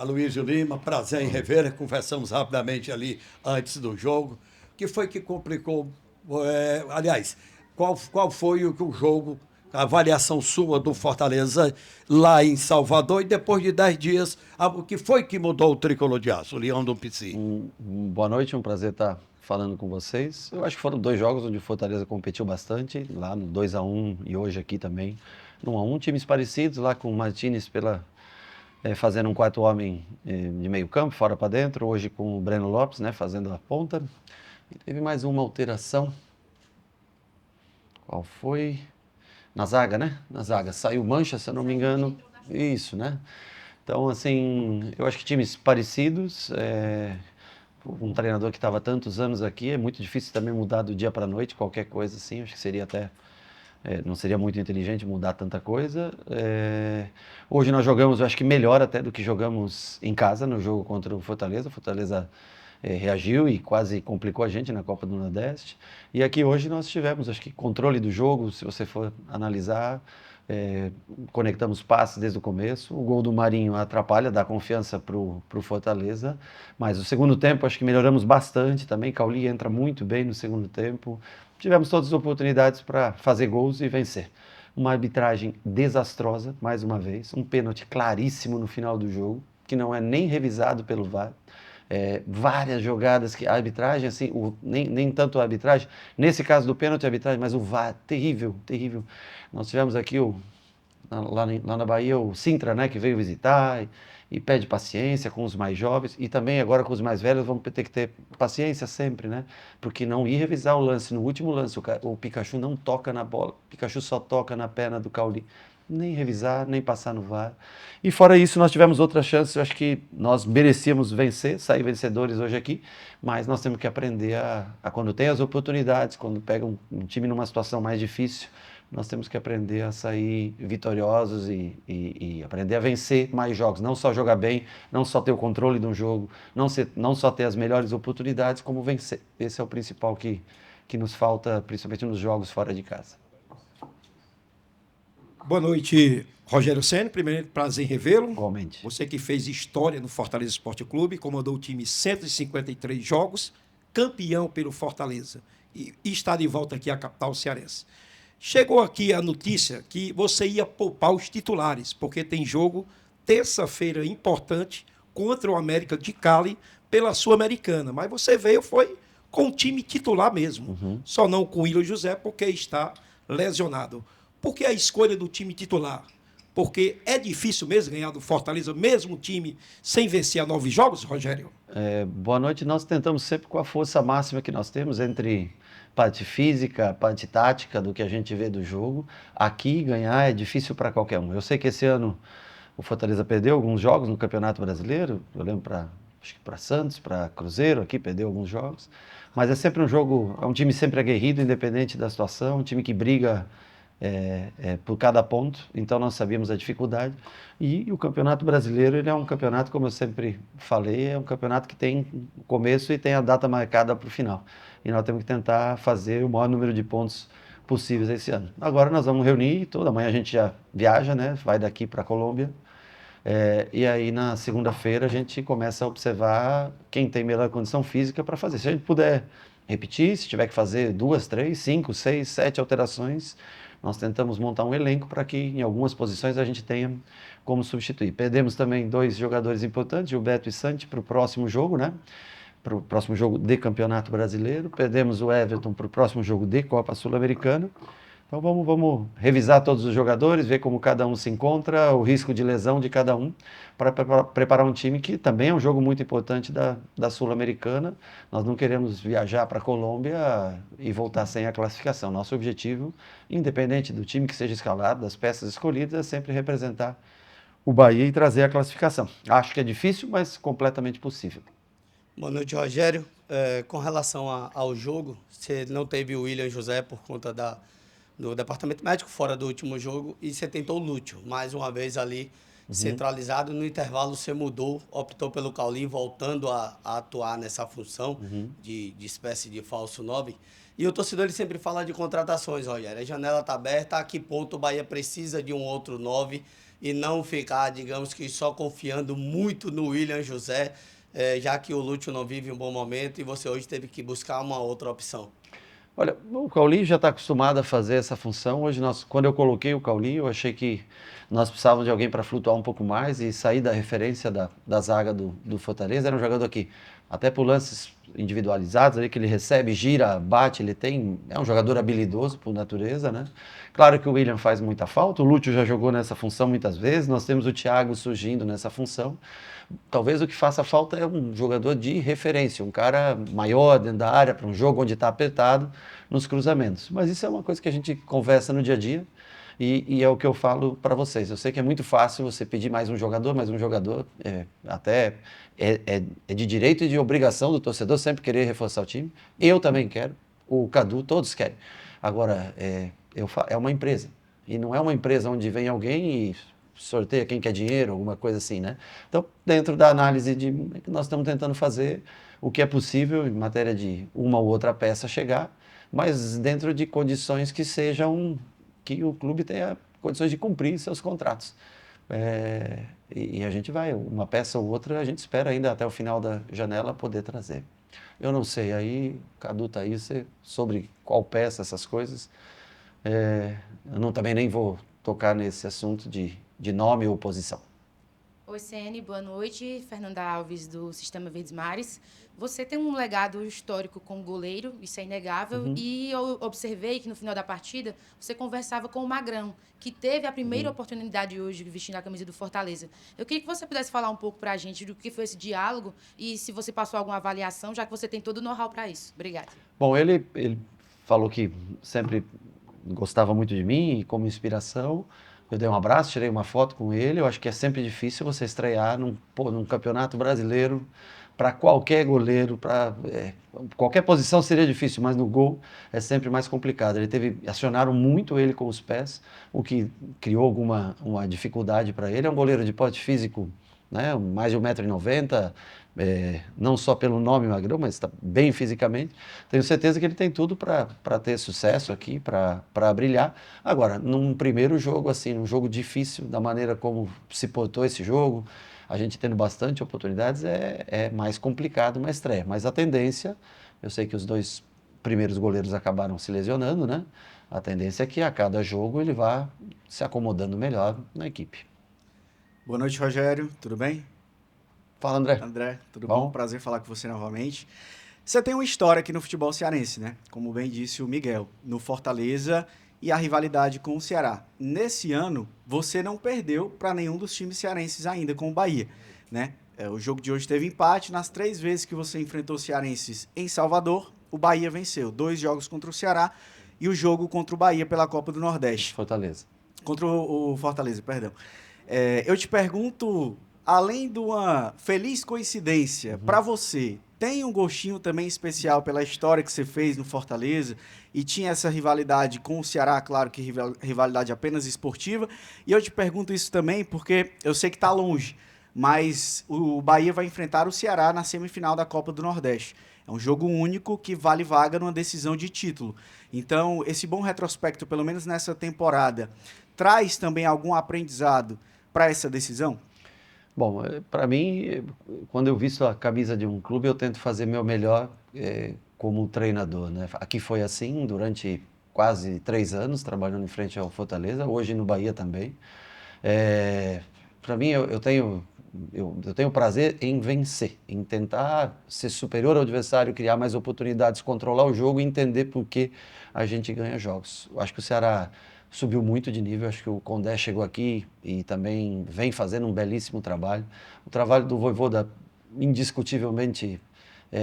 Aloysio Lima, prazer em rever. Conversamos rapidamente ali antes do jogo. O que foi que complicou? Aliás, qual foi o jogo, a avaliação sua do Fortaleza lá em Salvador e depois de 10 dias, o que foi que mudou o tricolor de aço, o Leão do Pici? Boa noite, um prazer estar falando com vocês. Eu acho que foram dois jogos onde o Fortaleza competiu bastante, lá no 2-1 e hoje aqui também no 1-1. Times parecidos, lá com o Martínez fazendo um quarto homem de meio campo, fora para dentro, hoje com o Breno Lopes, né, fazendo a ponta. E teve mais uma alteração. Qual foi? Na zaga, né? Na zaga. Saiu Mancha, se eu não me engano. Isso, né? Então, assim, eu acho que times parecidos. Um treinador que estava tantos anos aqui, é muito difícil também mudar do dia para a noite, qualquer coisa assim. Acho que seria até. Não seria muito inteligente mudar tanta coisa. Hoje nós jogamos, eu acho que melhor até do que jogamos em casa no jogo contra o Fortaleza. O Fortaleza reagiu e quase complicou a gente na Copa do Nordeste. E aqui hoje nós tivemos, acho que, controle do jogo, se você for analisar. Conectamos passes desde o começo. O gol do Marinho atrapalha, dá confiança para o Fortaleza. Mas o segundo tempo acho que melhoramos bastante também. Cauli entra muito bem no segundo tempo. Tivemos todas as oportunidades para fazer gols e vencer. Uma arbitragem desastrosa, mais uma vez. Um pênalti claríssimo no final do jogo, que não é nem revisado pelo VAR. Várias jogadas que a arbitragem, assim, nem tanto a arbitragem, nesse caso do pênalti a arbitragem, mas o VAR, terrível, terrível. Nós tivemos aqui lá na Bahia o Sintra, né, que veio visitar e pede paciência com os mais jovens e também agora com os mais velhos vamos ter que ter paciência sempre, né, porque não ir revisar o lance, no último lance o Pikachu não toca na bola, o Pikachu só toca na perna do Cauli. Nem revisar, nem passar no VAR. E fora isso, nós tivemos outras chances. Eu acho que nós merecíamos vencer, sair vencedores hoje aqui, mas nós temos que aprender quando tem as oportunidades, quando pega um time numa situação mais difícil, nós temos que aprender a sair vitoriosos e aprender a vencer mais jogos. Não só jogar bem, não só ter o controle de um jogo, não só ter as melhores oportunidades, como vencer. Esse é o principal que nos falta, principalmente nos jogos fora de casa. Boa noite, Rogério Ceni. Primeiro, prazer em revê-lo. Igualmente. Você que fez história no Fortaleza Esporte Clube, comandou o time em 153 jogos, campeão pelo Fortaleza e está de volta aqui à capital cearense. Chegou aqui a notícia que você ia poupar os titulares, porque tem jogo terça-feira importante contra o América de Cali pela Sul-Americana. Mas você foi com o time titular mesmo, só não com o Willian José, porque está lesionado. Por que a escolha do time titular? Porque é difícil mesmo ganhar do Fortaleza, mesmo o time sem vencer a 9 jogos, Rogério? Boa noite. Nós tentamos sempre com a força máxima que nós temos entre parte física, parte tática do que a gente vê do jogo. Aqui ganhar é difícil para qualquer um. Eu sei que esse ano o Fortaleza perdeu alguns jogos no Campeonato Brasileiro. Eu lembro acho que para Santos, para Cruzeiro, aqui perdeu alguns jogos. Mas é sempre um jogo, é um time sempre aguerrido, independente da situação, um time que briga por cada ponto, então nós sabíamos a dificuldade. E o Campeonato Brasileiro, ele é um campeonato, como eu sempre falei, é um campeonato que tem o começo e tem a data marcada para o final. E nós temos que tentar fazer o maior número de pontos possíveis esse ano. Agora nós vamos reunir, toda manhã a gente já viaja, né? Vai daqui para a Colômbia. E aí na segunda-feira a gente começa a observar quem tem melhor condição física para fazer. Se a gente puder repetir, se tiver que fazer 2, 3, 5, 6, 7 alterações, nós tentamos montar um elenco para que em algumas posições a gente tenha como substituir. Perdemos também 2 jogadores importantes, Gilberto e Santi, para o próximo jogo, né? Para o próximo jogo de Campeonato Brasileiro. Perdemos o Everton para o próximo jogo de Copa Sul-Americana. Então vamos revisar todos os jogadores, ver como cada um se encontra, o risco de lesão de cada um, para preparar um time que também é um jogo muito importante da Sul-Americana. Nós não queremos viajar para a Colômbia e voltar sem a classificação. Nosso objetivo, independente do time que seja escalado, das peças escolhidas, é sempre representar o Bahia e trazer a classificação. Acho que é difícil, mas completamente possível. Boa noite, Rogério. Com relação ao jogo, você não teve o Willian José por conta do departamento médico fora do último jogo e você tentou o Lúcio, mais uma vez ali centralizado. No intervalo você mudou, optou pelo Cauli, voltando a atuar nessa função de espécie de falso 9. E o torcedor ele sempre fala de contratações, Rogério. A janela está aberta, a que ponto o Bahia precisa de um outro 9 e não ficar, digamos que só confiando muito no William José, já que o Lúcio não vive um bom momento e você hoje teve que buscar uma outra opção? Olha, o Cauli já está acostumado a fazer essa função. Hoje, quando eu coloquei o Cauli, eu achei que nós precisávamos de alguém para flutuar um pouco mais e sair da referência da zaga do Fortaleza. Era um jogador que, até por lances individualizados, ali que ele recebe, gira, bate, é um jogador habilidoso por natureza, né? Claro que o William faz muita falta, o Lúcio já jogou nessa função muitas vezes, nós temos o Thiago surgindo nessa função. Talvez o que faça falta é um jogador de referência, um cara maior dentro da área, para um jogo onde está apertado, nos cruzamentos. Mas isso é uma coisa que a gente conversa no dia a dia e é o que eu falo para vocês. Eu sei que é muito fácil você pedir mais um jogador, é de direito e de obrigação do torcedor sempre querer reforçar o time. Eu também quero, o Cadu, todos querem. Agora, é uma empresa. E não é uma empresa onde vem alguém e sorteia quem quer dinheiro, alguma coisa assim, né? Então, dentro da análise que nós estamos tentando fazer o que é possível em matéria de uma ou outra peça chegar, mas dentro de condições que o clube tenha condições de cumprir seus contratos. E a gente vai, uma peça ou outra, a gente espera ainda até o final da janela poder trazer. Eu não sei, aí, Cadu tá aí, sobre qual peça, essas coisas, eu também nem vou tocar nesse assunto de nome ou posição. Oi, CN, boa noite. Fernanda Alves, do Sistema Verdes Mares. Você tem um legado histórico como goleiro, isso é inegável, e eu observei que no final da partida você conversava com o Magrão, que teve a primeira oportunidade hoje vestindo a camisa do Fortaleza. Eu queria que você pudesse falar um pouco para a gente do que foi esse diálogo e se você passou alguma avaliação, já que você tem todo o know-how para isso. Obrigada. Bom, ele falou que sempre gostava muito de mim e como inspiração. Eu dei um abraço, tirei uma foto com ele. Eu acho que é sempre difícil você estrear num campeonato brasileiro para qualquer goleiro, qualquer posição seria difícil, mas no gol é sempre mais complicado. Acionaram muito ele com os pés, o que criou uma dificuldade para ele. É um goleiro de porte físico, né, mais de 1,90 m, não só pelo nome Magrão, mas está bem fisicamente. Tenho certeza que ele tem tudo para ter sucesso aqui, para brilhar. Agora, num primeiro jogo, assim, num jogo difícil, da maneira como se portou esse jogo, a gente tendo bastante oportunidades, é mais complicado uma estreia. Mas a tendência, eu sei que os 2 primeiros goleiros acabaram se lesionando, né? A tendência é que a cada jogo ele vá se acomodando melhor na equipe. Boa noite, Rogério. Tudo bem? Fala, André. André, tudo bom? Prazer falar com você novamente. Você tem uma história aqui no futebol cearense, né? Como bem disse o Miguel, no Fortaleza e a rivalidade com o Ceará. Nesse ano, você não perdeu para nenhum dos times cearenses ainda com o Bahia, né? O jogo de hoje teve empate. Nas 3 vezes que você enfrentou cearenses em Salvador, o Bahia venceu. 2 jogos contra o Ceará e o jogo contra o Bahia pela Copa do Nordeste. Fortaleza. Contra o Fortaleza, perdão. Eu te pergunto, além de uma feliz coincidência, para você, tem um gostinho também especial pela história que você fez no Fortaleza e tinha essa rivalidade com o Ceará, claro que rivalidade apenas esportiva, e eu te pergunto isso também porque eu sei que está longe, mas o Bahia vai enfrentar o Ceará na semifinal da Copa do Nordeste. É um jogo único que vale vaga numa decisão de título. Então, esse bom retrospecto, pelo menos nessa temporada, traz também algum aprendizado para essa decisão? Bom, para mim, quando eu visto a camisa de um clube, eu tento fazer meu melhor como treinador, né? Aqui foi assim durante quase 3 anos, trabalhando em frente ao Fortaleza, hoje no Bahia também. Para mim, eu tenho prazer em vencer, em tentar ser superior ao adversário, criar mais oportunidades, controlar o jogo e entender por que a gente ganha jogos. Eu acho que o Ceará subiu muito de nível, acho que o Condé chegou aqui e também vem fazendo um belíssimo trabalho. O trabalho do Vojvoda, indiscutivelmente,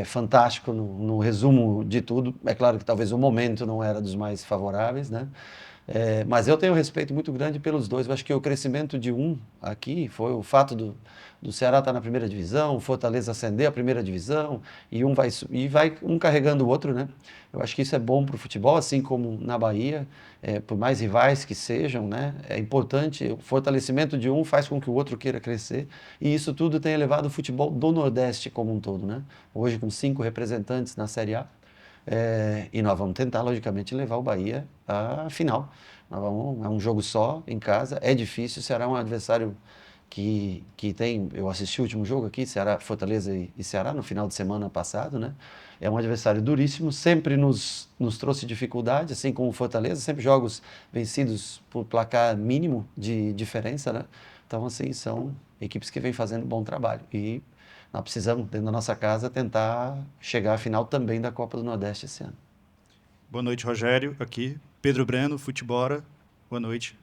fantástico no resumo de tudo. É claro que talvez o momento não era dos mais favoráveis, né? Mas eu tenho um respeito muito grande pelos dois. Eu acho que o crescimento de um aqui foi o fato do Ceará estar na primeira divisão, o Fortaleza ascender à primeira divisão e vai um carregando o outro, né? Eu acho que isso é bom para o futebol, assim como na Bahia, por mais rivais que sejam, né? É importante, o fortalecimento de um faz com que o outro queira crescer e isso tudo tem elevado o futebol do Nordeste como um todo, né? Hoje com 5 representantes na Série A. E nós vamos tentar, logicamente, levar o Bahia à final. É um jogo só, em casa, é difícil, o Ceará é um adversário que tem... Eu assisti o último jogo aqui, Fortaleza e Ceará, no final de semana passado, né? É um adversário duríssimo, sempre nos trouxe dificuldade, assim como o Fortaleza, sempre jogos vencidos por placar mínimo de diferença, né? Então, assim, são equipes que vêm fazendo bom trabalho. E nós precisamos, dentro da nossa casa, tentar chegar à final também da Copa do Nordeste esse ano. Boa noite, Rogério. Aqui, Pedro Breno, Futebora. Boa noite.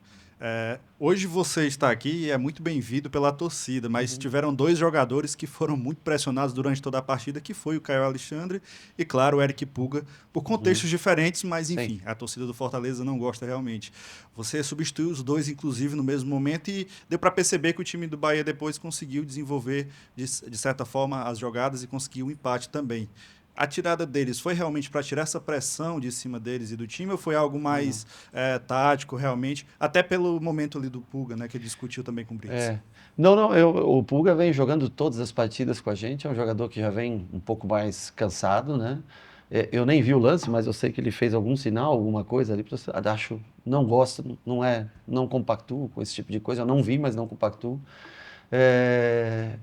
Hoje você está aqui e é muito bem-vindo pela torcida, mas tiveram 2 jogadores que foram muito pressionados durante toda a partida, que foi o Caio Alexandre e, claro, o Eric Puga, por contextos diferentes, mas, enfim, a torcida do Fortaleza não gosta realmente. Você substituiu os 2, inclusive, no mesmo momento e deu para perceber que o time do Bahia depois conseguiu desenvolver, de certa forma, as jogadas e conseguiu um empate também. A tirada deles foi realmente para tirar essa pressão de cima deles e do time, ou foi algo mais tático, realmente? Até pelo momento ali do Puga, né, que ele discutiu também com o Brits. Não, o Puga vem jogando todas as partidas com a gente, é um jogador que já vem um pouco mais cansado, né? Eu nem vi o lance, mas eu sei que ele fez algum sinal, alguma coisa ali, não gosto, não compactuo com esse tipo de coisa, eu não vi, mas não compactuo.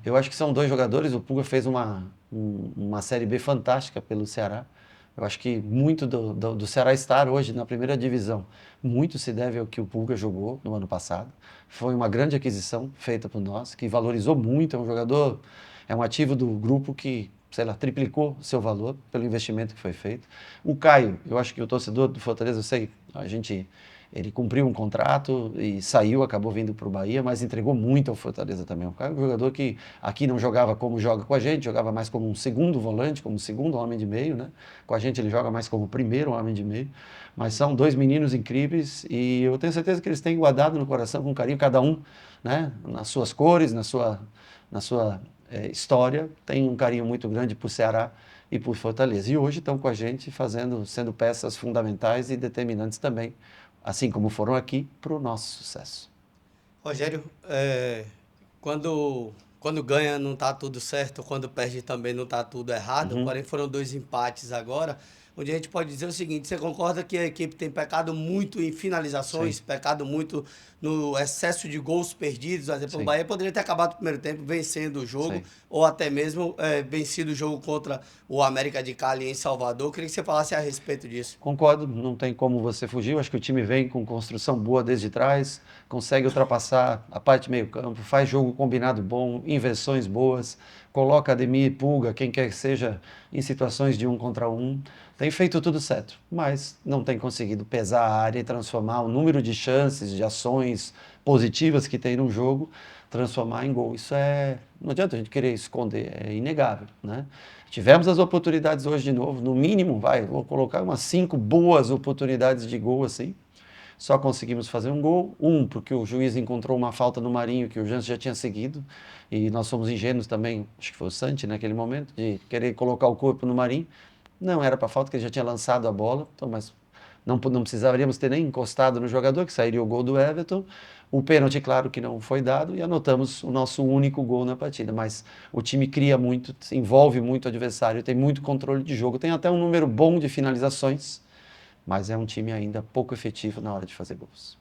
Eu acho que são 2 jogadores, o Puga fez uma Série B fantástica pelo Ceará. Eu acho que muito do Ceará estar hoje na primeira divisão, muito se deve ao que o Puga jogou no ano passado. Foi uma grande aquisição feita por nós, que valorizou muito, é um ativo do grupo que, sei lá, triplicou seu valor pelo investimento que foi feito. O Caio, eu acho que o torcedor do Fortaleza, eu sei, ele cumpriu um contrato e saiu, acabou vindo para o Bahia, mas entregou muito ao Fortaleza também. O Caio é um jogador que aqui não jogava como joga com a gente, jogava mais como um segundo volante, como segundo homem de meio, né? Com a gente ele joga mais como primeiro homem de meio. Mas são 2 meninos incríveis e eu tenho certeza que eles têm guardado no coração com carinho, cada um, né? Nas suas cores, na sua história, tem um carinho muito grande por Ceará e por Fortaleza. E hoje estão com a gente sendo peças fundamentais e determinantes também, assim como foram aqui, para o nosso sucesso. Rogério, quando ganha não está tudo certo, quando perde também não está tudo errado, porém foram 2 empates agora, onde a gente pode dizer o seguinte: você concorda que a equipe tem pecado muito em finalizações, pecado muito no excesso de gols perdidos? Por exemplo, o Bahia poderia ter acabado o primeiro tempo vencendo o jogo, ou até mesmo vencido o jogo contra o América de Cali em Salvador. Eu queria que você falasse a respeito disso. Concordo, não tem como você fugir. Eu acho que o time vem com construção boa desde trás, consegue ultrapassar a parte meio campo, faz jogo combinado bom, inversões boas, coloca Ademir e Puga, quem quer que seja, em situações de 1 contra 1. Tem feito tudo certo, mas não tem conseguido pesar a área e transformar o número de chances, de ações positivas que tem no jogo, transformar em gol. Não adianta a gente querer esconder, é inegável, né? Tivemos as oportunidades hoje de novo, no mínimo, vou colocar umas 5 boas oportunidades de gol assim. Só conseguimos fazer um gol, porque o juiz encontrou uma falta no Marinho que o Jansen já tinha seguido, e nós fomos ingênuos também, acho que foi o Santi naquele momento, de querer colocar o corpo no Marinho. Não era para falta, porque ele já tinha lançado a bola, então, mas não precisaríamos ter nem encostado no jogador, que sairia o gol do Everton. O pênalti, claro que não foi dado, e anotamos o nosso único gol na partida. Mas o time cria muito, envolve muito o adversário, tem muito controle de jogo, tem até um número bom de finalizações, mas é um time ainda pouco efetivo na hora de fazer gols.